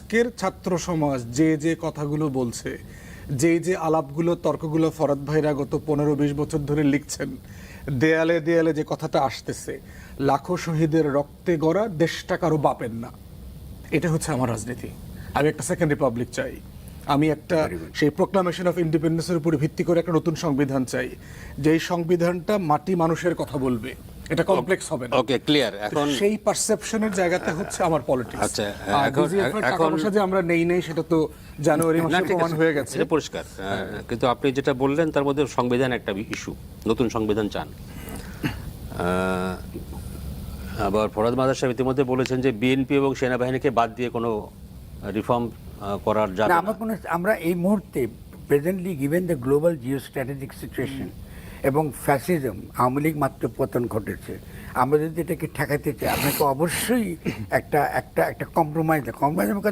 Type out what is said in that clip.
আজকের ছাত্র সমাজ যে যে কথাগুলো বলছে, যে যে আলাপগুলো তর্কগুলো ফরাদ ভাইরা গত 15-20 বছর ধরে লিখছেন, দেয়ালে দেয়ালে যে কথাটা আসতেছে, লাখো শহীদের রক্তে গড়া দেশটা কারো বাপের না, এটা হচ্ছে আমার রাজনীতি। আমি একটা সেকেন্ড রিপাবলিক চাই। আমি একটা সেই প্রোক্লামেশন অফ ইন্ডিপেন্ডেন্সের উপরে ভিত্তি করে একটা নতুন সংবিধান চাই, যেই সংবিধানটা মাটি মানুষের কথা বলবে, এটা কমপ্লেক্স হবে না। ওকে, ক্লিয়ার। এখন সেই পারসেপশনের জায়গাতে হচ্ছে আমার পলিটিক্স। আচ্ছা, এখন যে আমরা নেই সেটা তো জানুয়ারি মাসে প্রমাণ হয়ে গেছে, এটা পরিষ্কার। কিন্তু আপনি যেটা বললেন তার মধ্যে সংবিধান একটা ইস্যু, নতুন সংবিধান চান। আবার ফরাদ মাদার সাহেব ইতিমধ্যে বলেছেন যে বিএনপি এবং সেনাবাহিনীকে বাদ দিয়ে কোনো রিফর্ম করার যাবে না। আমার মনে হয় আমরা এই মুহূর্তে presently given the global Jio strategic situation এবং ফ্যাসিজম, আওয়ামী লীগ মাত্র পতন ঘটেছে, আমরা যদি এটাকে ঠেকাতে চাই আপনাকে অবশ্যই একটা কম্প্রোমাইজ কথা